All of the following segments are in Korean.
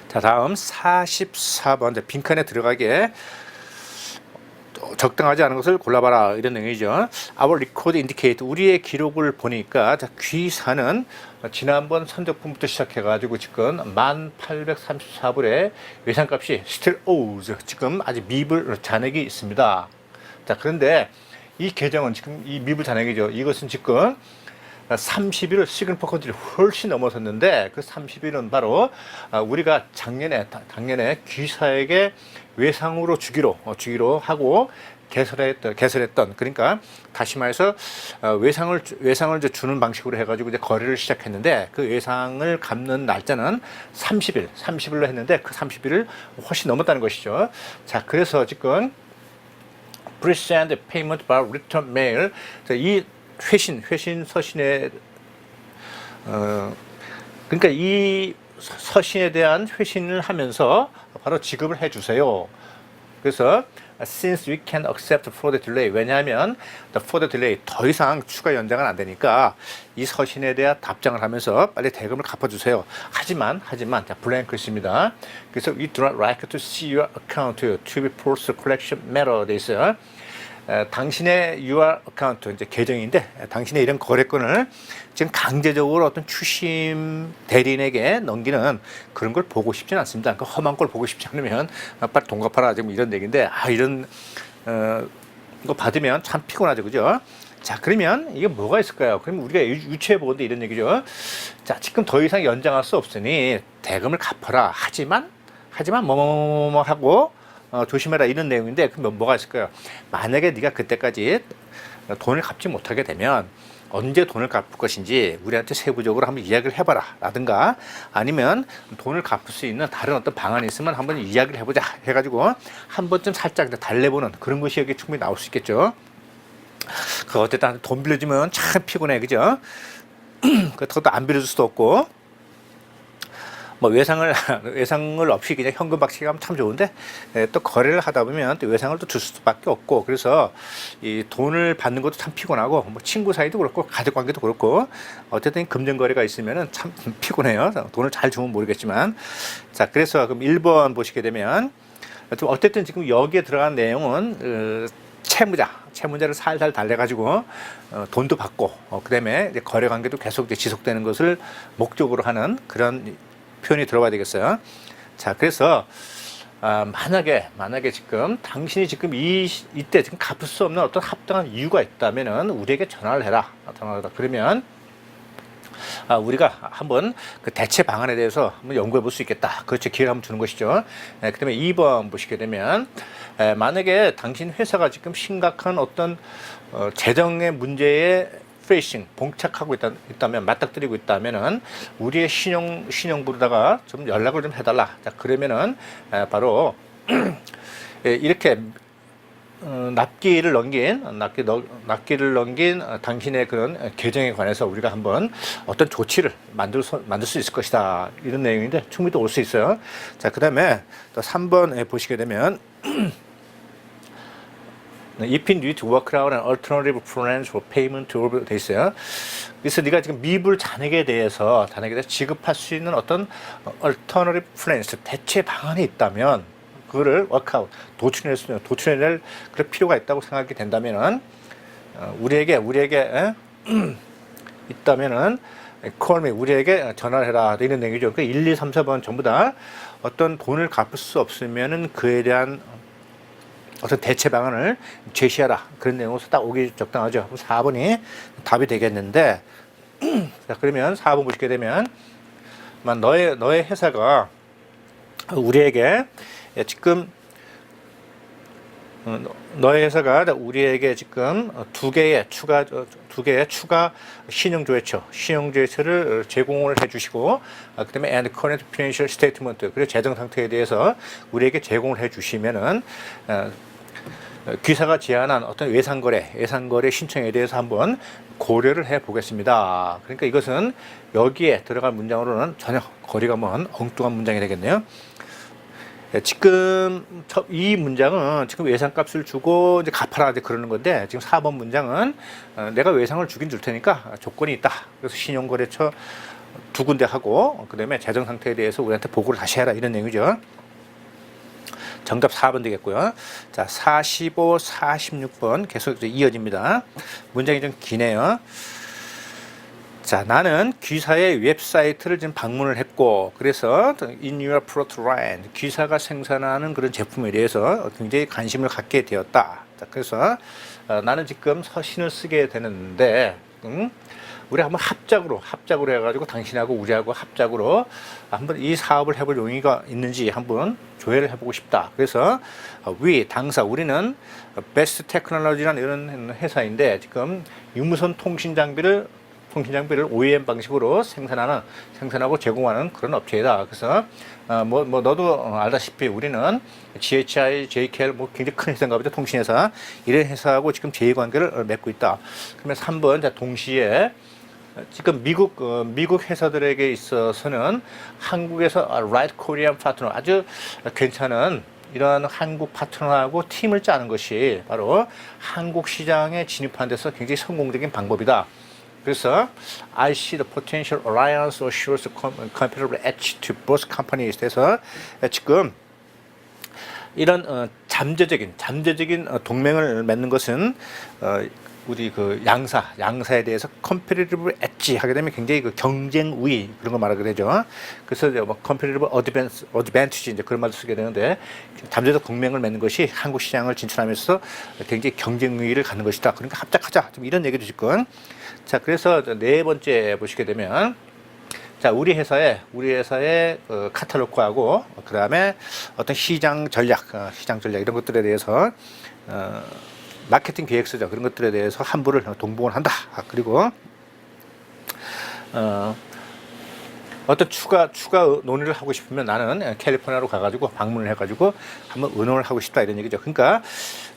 자, 다음 44번 빈칸에 들어가게 적당하지 않은 것을 골라봐라, 이런 내용이죠. Our record indicate, 우리의 기록을 보니까 귀사는 지난번 선적분부터 시작해가지고 지금 1834불의 외상값이 still owes, 지금 아직 미불 잔액이 있습니다. 자, 그런데 이 계정은 지금 이 미불 잔액이죠. 이것은 지금 30일을 시그니퍼컨트를 훨씬 넘어섰는데, 그 30일은 바로 우리가 작년에 귀사에게 외상으로 주기로 하고 개설했던, 그러니까 다시 말해서 외상을 주는 방식으로 해가지고 이제 거래를 시작했는데, 그 외상을 갚는 날짜는 30일로 했는데 그 30일을 훨씬 넘었다는 것이죠. 자, 그래서 지금 present payment by return mail, 이 회신 서신에 그러니까 이 서신에 대한 회신을 하면서 바로 지급을 해주세요. 그래서 since we can accept further delay, 왜냐하면 the further delay, 더 이상 추가 연장은 안 되니까 이 서신에 대한 답장을 하면서 빨리 대금을 갚아주세요. 하지만 자, 블랭크 있습니다. 그래서 we do not like to see your account to be post collection matter 돼 있어요. 당신의 your account, 이제 계정인데, 당신의 이런 거래권을 지금 강제적으로 어떤 추심 대리인에게 넘기는 그런 걸 보고 싶지는 않습니다. 그 험한 걸 보고 싶지 않으면 빨리 돈 갚아라, 지금 이런 얘기인데, 이런 거 받으면 참 피곤하죠, 그죠? 자, 그러면 이게 뭐가 있을까요? 그럼 우리가 유추해 보건데 이런 얘기죠. 자, 지금 더 이상 연장할 수 없으니 대금을 갚아라. 하지만 뭐뭐뭐 하고 조심해라, 이런 내용인데, 그럼 뭐가 있을까요? 만약에 네가 그때까지 돈을 갚지 못하게 되면 언제 돈을 갚을 것인지 우리한테 세부적으로 한번 이야기를 해봐라, 라든가, 아니면 돈을 갚을 수 있는 다른 어떤 방안이 있으면 한번 이야기를 해보자 해가지고 한 번쯤 살짝 달래보는 그런 것이 여기 충분히 나올 수 있겠죠. 그 어쨌든 돈 빌려주면 참 피곤해, 그죠? 그것도 안 빌려줄 수도 없고, 뭐 외상을 없이 그냥 현금 박치기 하면 참 좋은데, 또 거래를 하다 보면 또 외상을 또 줄 수밖에 없고, 그래서 이 돈을 받는 것도 참 피곤하고, 뭐 친구 사이도 그렇고 가족 관계도 그렇고, 어쨌든 금전 거래가 있으면은 참 피곤해요. 돈을 잘 주면 모르겠지만. 자, 그래서 그럼 1번 보시게 되면, 어쨌든 지금 여기에 들어간 내용은 채무자를 살살 달래가지고 돈도 받고, 그다음에 이제 거래 관계도 계속 이제 지속되는 것을 목적으로 하는 그런 표현이 들어가야 되겠어요. 자, 그래서 만약에 지금 당신이 지금 이때 지금 갚을 수 없는 어떤 합당한 이유가 있다면은 우리에게 전화를 해라. 그러면 우리가 한번 그 대체 방안에 대해서 한번 연구해 볼 수 있겠다. 그렇죠. 기회를 한번 주는 것이죠. 그다음에 2번 보시게 되면, 만약에 당신 회사가 지금 심각한 어떤 재정의 문제에 봉착하고 있다면, 맞닥뜨리고 있다면은 우리의 신용부로다가 좀 연락을 좀 해달라. 자, 그러면은 바로 이렇게 납기를 넘긴 당신의 그런 계정에 관해서 우리가 한번 어떤 조치를 만들 수 있을 것이다, 이런 내용인데 충분히 또 올 수 있어요. 자, 그 다음에 또 3번에 보시게 되면 If you need to work out an alternative plans for payment to 돼 있어요. 그래서 네가 지금 미불 잔액에 대해서 지급할 수 있는 어떤 alternative plans, 대체 방안이 있다면 그거를 workout, 도출해낼 그럴 필요가 있다고 생각이 된다면은 우리에게 있다면은 call me, 우리에게 전화를 해라, 이런 내용이죠. 그 1, 2, 3, 4번 전부 다 어떤 돈을 갚을 수 없으면은 그에 대한 어떤 대체 방안을 제시하라, 그런 내용으로 딱 오기 적당하죠. 4번이 답이 되겠는데, 자, 그러면 4번 보시게 되면, 너의 회사가 우리에게 지금 우리에게 지금 두 개의 추가 신용조회처를 제공을 해주시고, 그다음에 and current financial statement, 그리고 재정 상태에 대해서 우리에게 제공을 해주시면은 귀사가 제안한 어떤 예상거래 신청에 대해서 한번 고려를 해 보겠습니다. 그러니까 이것은 여기에 들어갈 문장으로는 전혀 거리가 먼 엉뚱한 문장이 되겠네요. 지금 이 문장은 지금 외상값을 주고 이제 갚아라, 이제 그러는 건데, 지금 4번 문장은 내가 외상을 주긴 줄 테니까 조건이 있다. 그래서 신용거래처 두 군데 하고 그다음에 재정 상태에 대해서 우리한테 보고를 다시 해라 이런 내용이죠. 정답 4번 되겠고요. 자, 45, 46번 계속 이어집니다. 문장이 좀 기네요. 자, 나는 귀사의 웹사이트를 지금 방문을 했고, 그래서 in your product line, 귀사가 생산하는 그런 제품에 대해서 굉장히 관심을 갖게 되었다. 자, 그래서 나는 지금 서신을 쓰게 되는데, 우리 한번 합작으로 해가지고 당신하고 우리하고 합작으로 한번 이 사업을 해볼 용의가 있는지 한번 조회를 해보고 싶다. 그래서 당사 우리는 베스트 테크놀로지라는 이런 회사인데 지금 유무선 통신 장비를 OEM 방식으로 생산하고 제공하는 그런 업체이다. 그래서 너도 알다시피 우리는 GHI, JKL 굉장히 큰 회사인가 보죠. 통신회사. 이런 회사하고 지금 제휴관계를 맺고 있다. 그러면 3번 자 동시에 지금 미국 회사들에게 있어서는 한국에서 Right Korean Partner 아주 괜찮은 이러한 한국 파트너하고 팀을 짜는 것이 바로 한국 시장에 진입하는 데서 굉장히 성공적인 방법이다. 그래서 I see the potential alliance assures competitive edge to both companies. 그래서 지금 이런 잠재적인 동맹을 맺는 것은 우리 그 양사에 대해서 competitive edge 하게 되면 굉장히 그 경쟁 우위 그런 거 말하게 되죠. 그래서 뭐 competitive advantage 이제 그런 말을 쓰게 되는데 잠재적 동맹을 맺는 것이 한국 시장을 진출하면서 굉장히 경쟁 우위를 갖는 것이다. 그러니까 합작하자. 좀 이런 얘기도 지금. 자, 그래서 네 번째 보시게 되면 자, 우리 회사의 카탈로그하고 그다음에 어떤 시장 전략 이런 것들에 대해서 마케팅 계획서죠. 그런 것들에 대해서 함부를 동봉을 한다. 그리고 어떤 추가 논의를 하고 싶으면 나는 캘리포니아로 가가지고 방문을 해가지고 한번 의논을 하고 싶다 이런 얘기죠. 그러니까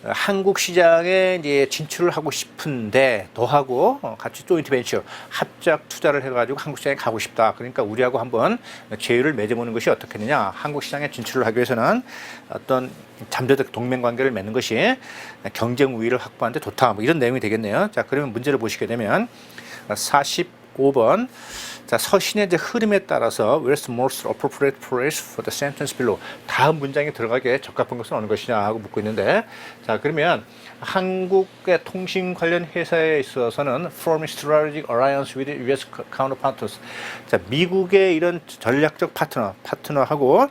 한국 시장에 이제 진출을 하고 싶은데 더하고 같이 조인트 벤처 합작 투자를 해가지고 한국 시장에 가고 싶다. 그러니까 우리하고 한번 제휴를 맺어보는 것이 어떻겠느냐. 한국 시장에 진출을 하기 위해서는 어떤 잠재적 동맹 관계를 맺는 것이 경쟁 우위를 확보하는 데 좋다. 뭐 이런 내용이 되겠네요. 자, 그러면 문제를 보시게 되면 45번. 자, 서신의 이제 흐름에 따라서 where's the most appropriate place for the sentence below. 다음 문장에 들어가게 적합한 것은 어느 것이냐 하고 묻고 있는데, 자, 그러면 한국의 통신 관련 회사에 있어서는 forming strategic alliance with US counterparts. 자, 미국의 이런 전략적 파트너하고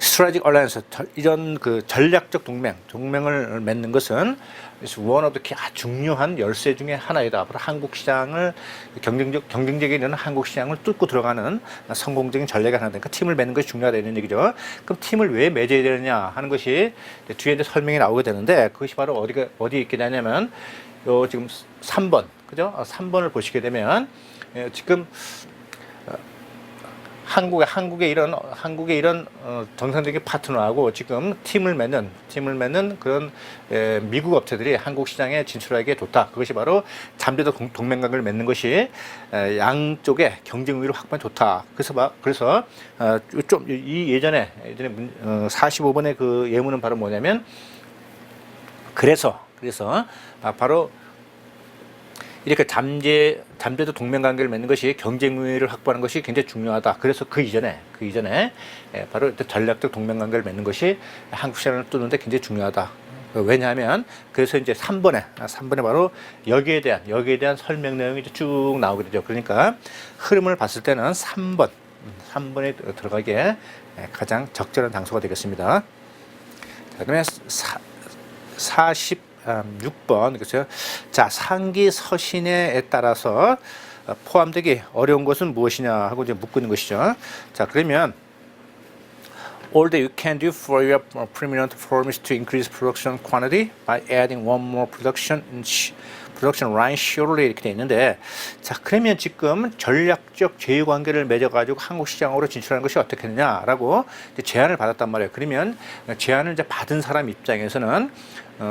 strategic alliance 이런 그 전략적 동맹을 맺는 것은 one of the 중요한 열쇠 중에 하나이다. 앞으로 한국 시장을 경쟁적인 이런 한국 시장을 뚫고 들어가는 성공적인 전략이 하나 되니까 팀을 맺는 것이 중요하다 이런 얘기죠. 그럼 팀을 왜 맺어야 되느냐 하는 것이 뒤에 이제 설명이 나오게 되는데 그것이 바로 어디에 있게 되냐면 요 지금 3번 그죠? 3번을 보시게 되면 지금 한국의 이런 정상적인 파트너하고 지금 팀을 맺는 그런 미국 업체들이 한국 시장에 진출하기에 좋다. 그것이 바로 잠재적 동맹관계를 맺는 것이 양쪽의 경쟁 우위를 확보하기 좋다. 그래서 좀 예전에 45번의 그 예문은 바로 뭐냐면 그래서 바로 이렇게 잠재적 동맹관계를 맺는 것이 경쟁 우위를 확보하는 것이 굉장히 중요하다. 그래서 그 이전에 바로 전략적 동맹관계를 맺는 것이 한국 시장을 뚫는데 굉장히 중요하다. 왜냐하면 그래서 이제 3번에 바로 여기에 대한 설명 내용이 쭉 나오게 되죠. 그러니까 흐름을 봤을 때는 3번에 들어가기에 가장 적절한 장소가 되겠습니다. 자, 그러면 46번 그렇죠. 자, 상기 서신에 따라서 포함되기 어려운 것은 무엇이냐 하고 이제 묻고 있는 것이죠. 자, 그러면 all that you can do for your permanent firm is to increase production quantity by adding one more production line shortly 이렇게 돼 있는데, 자, 그러면 지금 전략적 제휴 관계를 맺어가지고 한국 시장으로 진출하는 것이 어떻게 되느냐라고 제안을 받았단 말이에요. 그러면 제안을 이제 받은 사람 입장에서는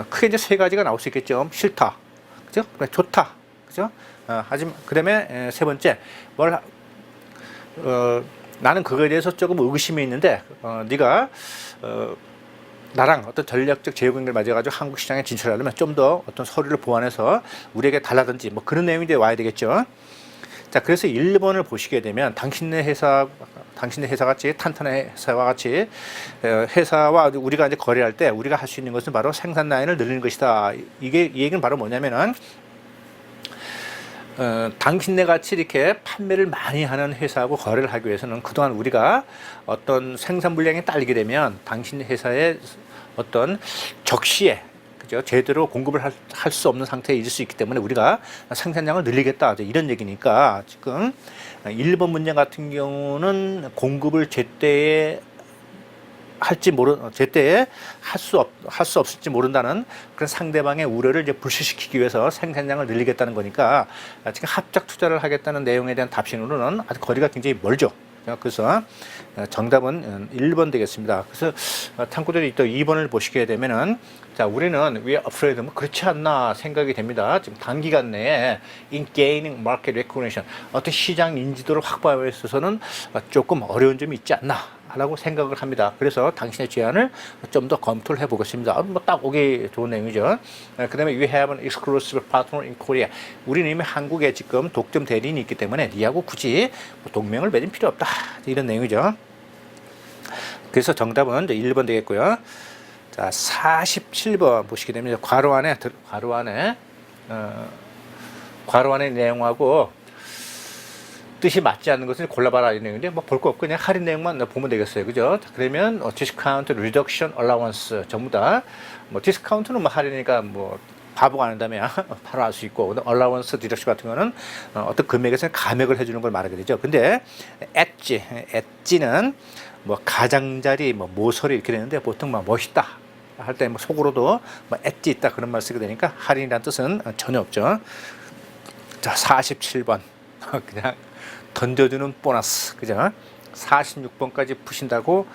크게 이제 세 가지가 나올 수 있겠죠. 싫다, 그죠? 좋다, 그죠? 하지만 그다음에 세 번째 나는 그거에 대해서 조금 의구심이 있는데 네가 나랑 어떤 전략적 제휴 관계를 맺어가지고 한국 시장에 진출하려면 좀 더 어떤 서류를 보완해서 우리에게 달라든지 뭐 그런 내용이 와야 되겠죠. 자, 그래서 1번을 보시게 되면 당신네 회사 같이 탄탄한 회사와 같이 회사와 우리가 이제 거래할 때 우리가 할 수 있는 것은 바로 생산 라인을 늘리는 것이다. 이게 이 얘기는 바로 뭐냐면은 당신네 같이 이렇게 판매를 많이 하는 회사하고 거래를 하기 위해서는 그동안 우리가 어떤 생산 물량이 딸리게 되면 당신 회사의 어떤 적시에 그죠? 제대로 공급을 할 수 없는 상태에 있을 수 있기 때문에 우리가 생산량을 늘리겠다. 이런 얘기니까 지금 1번 문제 같은 경우는 공급을 제때에 할 수 없을지 모른다는 그런 상대방의 우려를 이제 불식시키기 위해서 생산량을 늘리겠다는 거니까 지금 합작 투자를 하겠다는 내용에 대한 답신으로는 아주 거리가 굉장히 멀죠. 그래서 정답은 1번 되겠습니다. 그래서 탐구들이 또 2번을 보시게 되면은 자, 우리는 we are afraid 뭐 그렇지 않나 생각이 됩니다. 지금 단기간 내에 in gaining market recognition 어떤 시장 인지도를 확보하기 위해서는 조금 어려운 점이 있지 않나 라고 생각을 합니다. 그래서 당신의 제안을 좀 더 검토를 해보겠습니다. 뭐 딱 오기 좋은 내용이죠. 그 다음에 we have an exclusive partner in Korea. 우리는 이미 한국에 지금 독점 대리인이 있기 때문에 니하고 굳이 동맹을 맺을 필요 없다. 이런 내용이죠. 그래서 정답은 이제 1번 되겠고요. 자, 47번 보시게 되면 괄호 안에 내용하고 뜻이 맞지 않는 것을 골라봐라 이런 내용인데 뭐 볼 거 없고 그냥 할인 내용만 보면 되겠어요. 그죠? 자, 그러면 디스카운트, 리덕션, 얼라원스 전부 다 뭐 디스카운트는 뭐 할인이니까 뭐 바보가 안 한다면 바로 알 수 있고 얼라원스, 디덕션 같은 거는 어떤 금액에서는 감액을 해주는 걸 말하게 되죠. 근데 엣지는 뭐 가장자리, 뭐 모서리 이렇게 되는데 보통 막 멋있다 할 때 뭐 속으로도 뭐 엣지 있다 그런 말 쓰게 되니까 할인이라는 뜻은 전혀 없죠. 자, 47번 그냥 던져주는 보너스, 그죠? 46번까지 푸신다고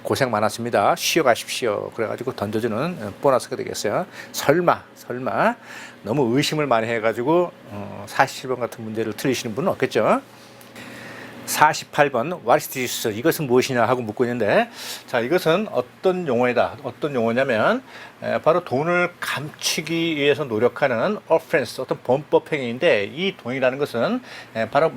고생 많았습니다. 쉬어가십시오. 그래가지고 던져주는 보너스가 되겠어요. 설마 너무 의심을 많이 해가지고 47번 같은 문제를 틀리시는 분은 없겠죠? 48번 What is this? 이것은 무엇이냐 하고 묻고 있는데 자, 이것은 어떤 용어냐면 바로 돈을 감추기 위해서 노력하는 offense, 어떤 범법 행위인데 이 돈이라는 것은 바로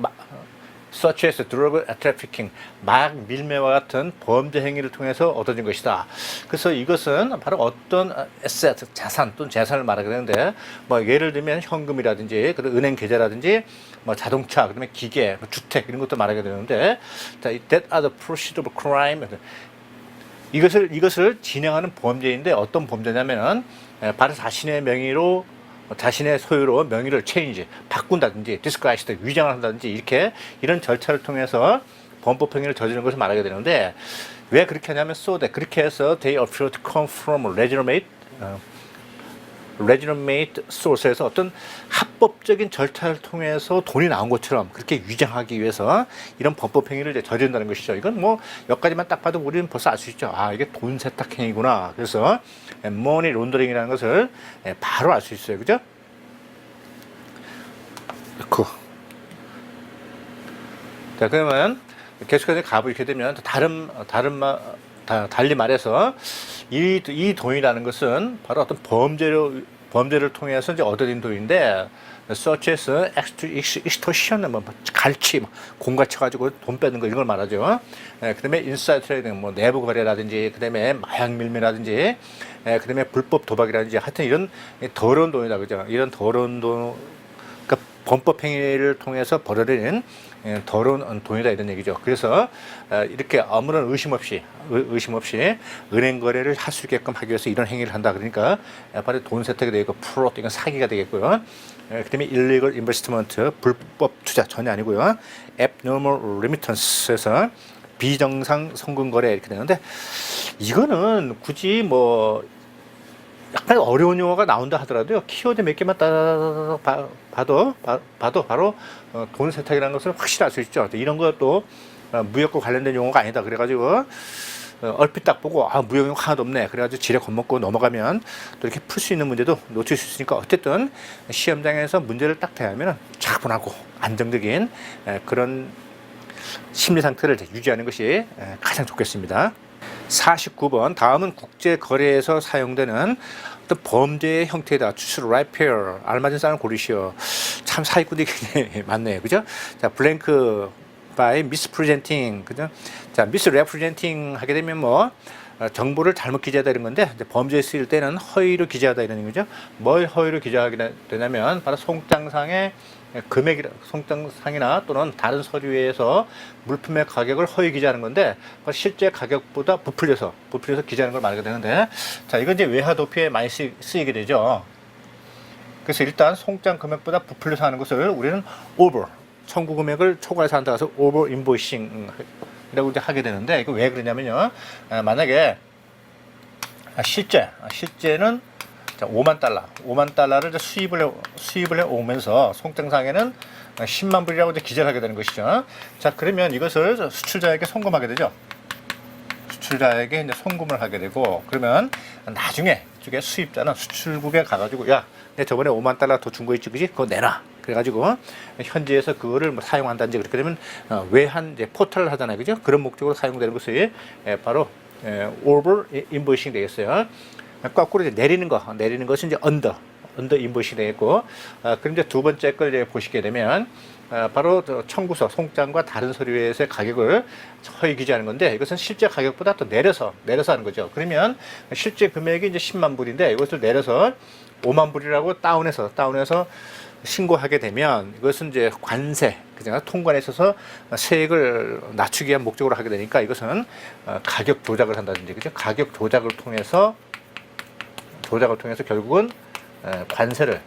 such as drug trafficking, 마약 밀매와 같은 범죄 행위를 통해서 얻어진 것이다. 그래서 이것은 바로 어떤 asset, 자산 또는 재산을 말하게 되는데 뭐 예를 들면 현금이라든지 은행 계좌라든지 뭐 자동차, 그다음에 기계, 주택 이런 것도 말하게 되는데 that are the proceeds of crime. 이것을 진행하는 범죄인데 어떤 범죄냐면은 바로 자신의 명의로 자신의 소유로 명의를 체인지 바꾼다든지 디스가이스 위장을 한다든지 이런 절차를 통해서 범법 행위를 저지르는 것을 말하게 되는데 왜 그렇게 하냐면 so that 그렇게 해서 they appear to come from legitimate source에서 어떤 합법적인 절차를 통해서 돈이 나온 것처럼 그렇게 위장하기 위해서 이런 범법 행위를 이제 저지른다는 것이죠. 이건 뭐 여기까지만 딱 봐도 우리는 벌써 알 수 있죠. 아, 이게 돈 세탁 행위구나. 그래서 머니 론더링이라는 것을 바로 알 수 있어요. 그죠? 자, 그러면 계속해서 가보게 되면 달리 말해서 이 돈이라는 것은 바로 어떤 범죄를 통해서 이제 얻어진 돈인데 such as extortion, 뭐 갈취, 공갈쳐가지고 돈 빼는 거 이런 걸 말하죠. 그다음에 inside trading, 뭐 내부 거래라든지, 그다음에 마약 밀매라든지, 그다음에 불법 도박이라든지, 하여튼 이런 더러운 돈이다, 그죠? 이런 더러운 돈, 그러니까 범법 행위를 통해서 벌어들인 더러운 돈이다 이런 얘기죠. 그래서 이렇게 아무런 의심 없이 은행 거래를 할 수 있게끔 하기 위해서 이런 행위를 한다. 그러니까 바로 돈 세탁이 되고 프로드, 이건 사기가 되겠고요. 그다음에 illegal investment, 불법 투자 전혀 아니고요. abnormal remittance에서 비정상 송금 거래 이렇게 되는데 이거는 굳이 뭐 약간 어려운 용어가 나온다 하더라도요, 키워드 몇 개만 봐도 바로 돈 세탁이라는 것을 확실히 알 수 있죠. 이런 것도 무역과 관련된 용어가 아니다. 그래가지고 얼핏 딱 보고 무역 용어 하나도 없네. 그래가지고 지레 겁먹고 넘어가면 또 이렇게 풀 수 있는 문제도 놓칠 수 있으니까 어쨌든 시험장에서 문제를 딱 대하면 차분하고 안정적인 그런 심리 상태를 유지하는 것이 가장 좋겠습니다. 49번 다음은 국제거래에서 사용되는 어떤 범죄의 형태다. choose the right pair, 알맞은 쌍을 고르시오. 참 사기꾼이 굉장히 많네요. 그죠? 자, blank by misrepresenting. 그죠? 자, misrepresenting 하게 되면 뭐, 정보를 잘못 기재하다 이런 건데, 이제 범죄에 쓰일 때는 허위로 기재하다 이런 거죠. 뭘 허위로 기재하게 되냐면, 바로 송장상의 금액이라, 송장상이나 또는 다른 서류에서 물품의 가격을 허위 기재하는 건데, 실제 가격보다 부풀려서 기재하는 걸 말하게 되는데, 자, 이건 이제 외화 도피에 많이 쓰이게 되죠. 그래서 일단 송장 금액보다 부풀려서 하는 것을 우리는 over, 청구 금액을 초과해서 한다 해서 over invoicing 이라고 이제 하게 되는데, 이거 왜 그러냐면요. 만약에 실제는 5만 달러를 수입을 해 오면서 송장상에는 10만 불이라고 이제 기재를 하게 되는 것이죠. 자, 그러면 이것을 수출자에게 송금하게 되죠. 수출자에게 이제 송금을 하게 되고, 그러면 나중에 이쪽에 수입자는 수출국에 가가지고, 야, 내 저번에 5만 달러 더 준 거 있지, 그지? 그거 내놔. 그래가지고 현지에서 그거를 뭐 사용한다든지 그렇게 되면 외환 이제 포털을 하잖아요, 그죠? 그런 목적으로 사용되는 것이 바로 over invoicing 되겠어요. 거꾸로 이제 내리는 것은 이제 under invoicing 되겠고, 그럼 이제 두 번째 걸 이제 보시게 되면 바로 청구서, 송장과 다른 서류에서의 가격을 허위 기재하는 건데, 이것은 실제 가격보다 또 내려서 하는 거죠. 그러면 실제 금액이 이제 10만 불인데 이것을 내려서 5만 불이라고 다운해서 신고하게 되면 이것은 이제 관세, 그죠? 통관에 있어서 세액을 낮추기 위한 목적으로 하게 되니까 이것은 가격 조작을 한다든지, 그죠? 가격 조작을 통해서 결국은 관세를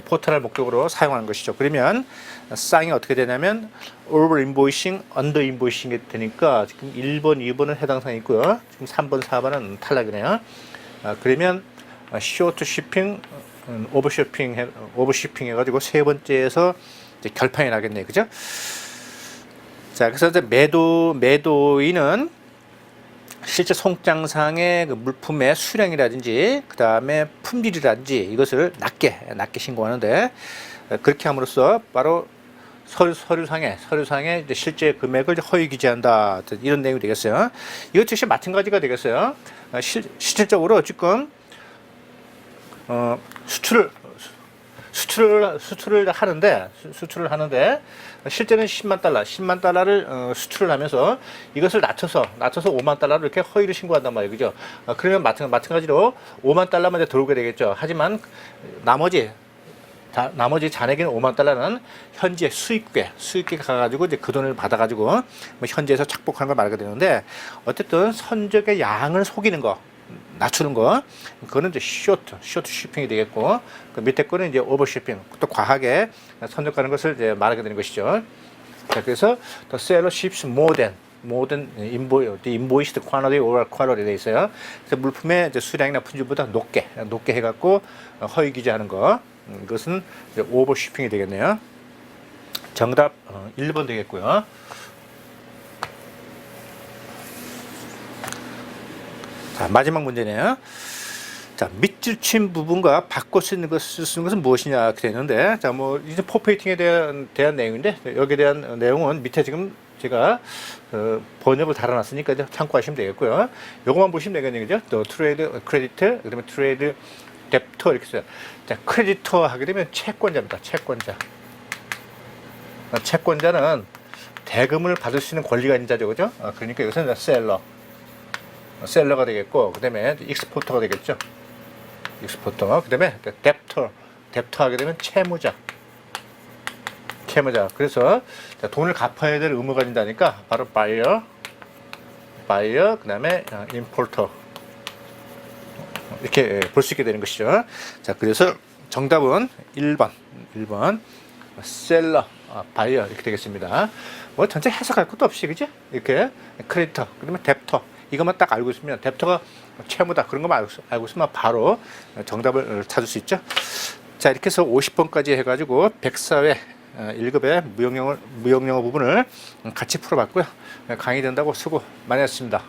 포탈할 목적으로 사용하는 것이죠. 그러면 쌍이 어떻게 되냐면 over invoicing, under invoicing이 되니까 지금 1번, 2번은 해당 사항이 있고요. 지금 3번, 4번은 탈락이네요. 그러면 short shipping, 오버쇼핑 해가지고 세 번째에서 이제 결판이 나겠네요. 그죠? 자, 그래서 이제 매도인은 실제 송장상의 그 물품의 수량이라든지 그 다음에 품질이라든지 이것을 낮게 신고하는데, 그렇게 함으로써 바로 서류상에 이제 실제 금액을 이제 허위 기재한다, 이런 내용이 되겠어요. 이것 역시 마찬가지가 되겠어요. 실질적으로 지금 수출을 하는데 실제는 10만 달러를 수출을 하면서 이것을 낮춰서 5만 달러를 이렇게 허위로 신고한단 말이에요. 그죠? 그러면 마찬가지로 5만 달러만 이제 들어오게 되겠죠. 하지만 나머지 잔액인 5만 달러는 현지의 수입국에 가가지고 이제 그 돈을 받아가지고 뭐 현지에서 착복하는 걸 말하게 되는데, 어쨌든 선적의 양을 속이는 거, 낮추는 거, 그거는 이제 쇼트 쇼핑이 되겠고, 그 밑에 거는 이제 오버 쇼핑, 또 과하게 선적하는 것을 이제 말하게 되는 것이죠. 자, 그래서 the seller ships more than invoiced quantity or quality 돼 있어요. 그래서 물품의 이제 수량이나 품질보다 높게 해갖고 허위 기재하는 거, 이것은 이제 오버 쇼핑이 되겠네요. 정답 1번 되겠고요. 자, 마지막 문제네요. 자, 밑줄 친 부분과 바꿔 쓰는 것은 무엇이냐 이렇게 되는데, 자, 뭐 이제 포페이팅에 대한 내용인데, 여기에 대한 내용은 밑에 지금 제가 번역을 달아놨으니까 이제 참고하시면 되겠고요. 요것만 보시면 되겠네요, 그죠? 또 트레이드 크레디트, 그다음에 트레이드 뎁터 이렇게 써요. 자, 크레디터 하게 되면 채권자입니다. 채권자는 대금을 받을 수 있는 권리가 있는 자죠, 그죠? 그러니까 이것은 셀러가 되겠고, 그 다음에 익스포터가 되겠죠. 그 다음에 뎁터 하게 되면 채무자. 그래서 돈을 갚아야 될 의무가 있다니까 바로 바이어, 그 다음에 임포터, 이렇게 볼 수 있게 되는 것이죠. 자, 그래서 정답은 1번 셀러, 바이어 이렇게 되겠습니다. 뭐 전체 해석할 것도 없이, 그죠? 이렇게 크레디터, 그러면 뎁터, 이것만 딱 알고 있으면, 뎁터가 채무다 그런 것만 알고 있으면 바로 정답을 찾을 수 있죠. 자, 이렇게 해서 50번까지 해가지고 104회 1급의 무형영어 부분을 같이 풀어봤고요. 강의 된다고 수고 많이 했습니다.